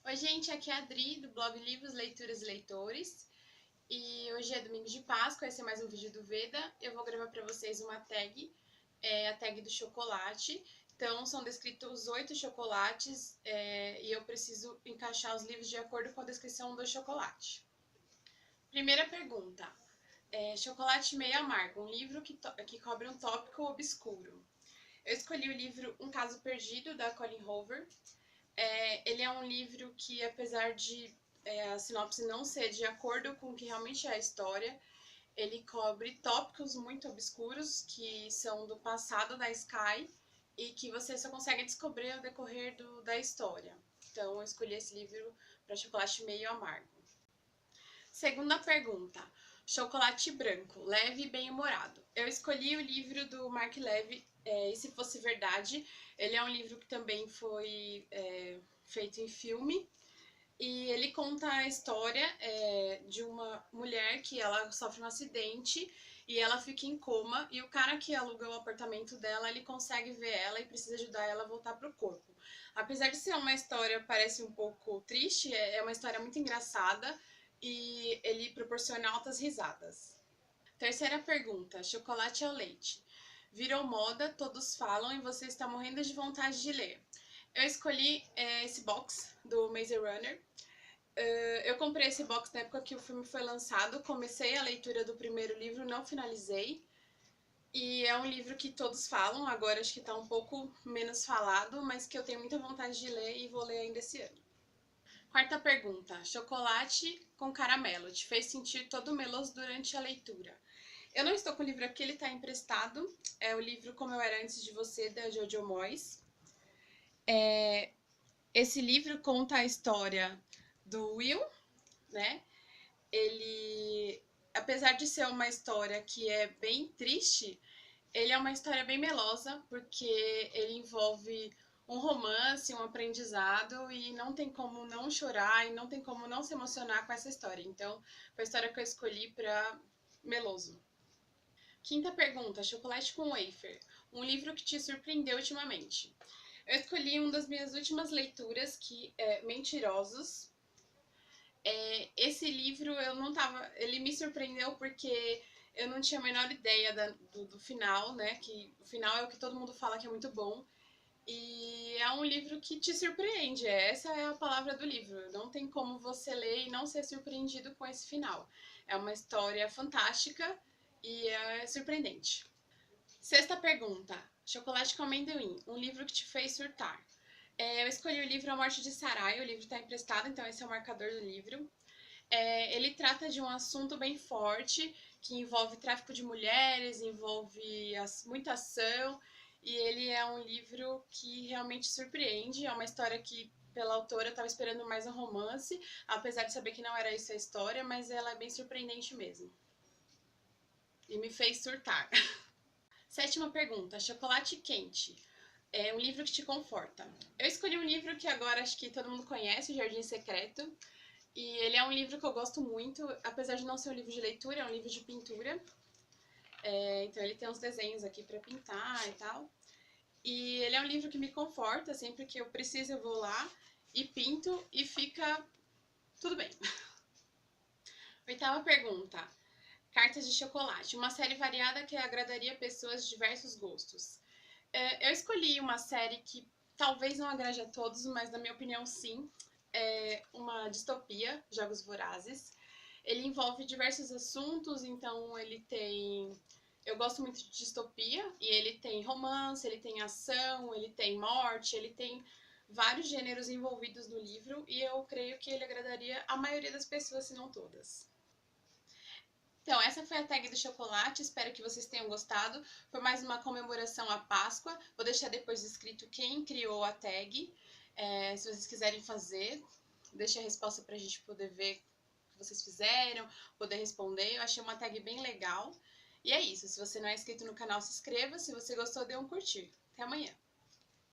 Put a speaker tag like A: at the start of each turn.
A: Oi, gente, aqui é a Adri, do blog Livros, Leituras e Leitores. E hoje é domingo de Páscoa, esse é mais um vídeo do Veda. Eu vou gravar para vocês uma tag, a tag do chocolate. Então, são descritos 8 chocolates e eu preciso encaixar os livros de acordo com a descrição do chocolate. Primeira pergunta. Chocolate Meio Amargo, um livro que cobre um tópico obscuro. Eu escolhi o livro Um Caso Perdido, da Colleen Hoover. Ele é um livro que, apesar de a sinopse não ser de acordo com o que realmente é a história, ele cobre tópicos muito obscuros que são do passado da Sky e que você só consegue descobrir ao decorrer da história. Então, eu escolhi esse livro para Chocolate Meio Amargo. Segunda pergunta. Chocolate Branco, leve e bem-humorado. Eu escolhi o livro do Mark Levy, E Se Fosse Verdade. Ele é um livro que também foi feito em filme. E ele conta a história de uma mulher que ela sofre um acidente e ela fica em coma. E o cara que aluga o apartamento dela, ele consegue ver ela e precisa ajudar ela a voltar para o corpo. Apesar de ser uma história, parece um pouco triste, é uma história muito engraçada e ele proporciona altas risadas. Terceira pergunta, chocolate ao leite. Virou moda, todos falam e você está morrendo de vontade de ler. Eu escolhi esse box do Maze Runner. Eu comprei esse box na época que o filme foi lançado, comecei a leitura do primeiro livro, não finalizei. E é um livro que todos falam, agora acho que está um pouco menos falado, mas que eu tenho muita vontade de ler e vou ler ainda esse ano. Quarta pergunta. Chocolate com caramelo. Te fez sentir todo meloso durante a leitura? Eu não estou com o livro aqui, ele está emprestado. É o livro Como Eu Era Antes de Você, da Jojo Moyes. Esse livro conta a história do Will, né? Ele, apesar de ser uma história que é bem triste, ele é uma história bem melosa, porque ele envolve um romance, um aprendizado, e não tem como não chorar, e não tem como não se emocionar com essa história. Então, foi a história que eu escolhi para meloso. Quinta pergunta, Chocolate com Wafer. Um livro que te surpreendeu ultimamente. Eu escolhi uma das minhas últimas leituras, que é Mentirosos. Esse livro eu não tava. Ele me surpreendeu porque eu não tinha a menor ideia do final, né? Que o final é o que todo mundo fala que é muito bom. E é um livro que te surpreende. Essa é a palavra do livro. Não tem como você ler e não ser surpreendido com esse final. É uma história fantástica e é surpreendente. Sexta pergunta. Chocolate com amendoim. Um livro que te fez surtar. Eu escolhi o livro A Morte de Sarai. O livro está emprestado, então esse é o marcador do livro. Ele trata de um assunto bem forte, que envolve tráfico de mulheres, envolve muita ação, e ele é um livro que realmente surpreende. É uma história que, pela autora, eu estava esperando mais um romance, apesar de saber que não era isso a história, mas ela é bem surpreendente mesmo. E me fez surtar. Sétima pergunta, chocolate quente. É um livro que te conforta. Eu escolhi um livro que agora acho que todo mundo conhece, O Jardim Secreto. E ele é um livro que eu gosto muito, apesar de não ser um livro de leitura, é um livro de pintura. Então ele tem uns desenhos aqui para pintar e tal. E ele é um livro que me conforta, sempre que eu preciso eu vou lá e pinto e fica tudo bem. Oitava pergunta. Cartas de Chocolate. Uma série variada que agradaria pessoas de diversos gostos. Eu escolhi uma série que talvez não agrade a todos, mas na minha opinião sim. É uma distopia, Jogos Vorazes. Ele envolve diversos assuntos, então ele tem... Eu gosto muito de distopia, e ele tem romance, ele tem ação, ele tem morte, ele tem vários gêneros envolvidos no livro, e eu creio que ele agradaria a maioria das pessoas, se não todas. Então, essa foi a tag do chocolate, espero que vocês tenham gostado. Foi mais uma comemoração à Páscoa. Vou deixar depois escrito quem criou a tag. Se vocês quiserem fazer, deixe a resposta pra gente poder ver o que vocês fizeram, poder responder. Eu achei uma tag bem legal. E é isso, se você não é inscrito no canal, se inscreva. Se você gostou, dê um curtir. Até amanhã!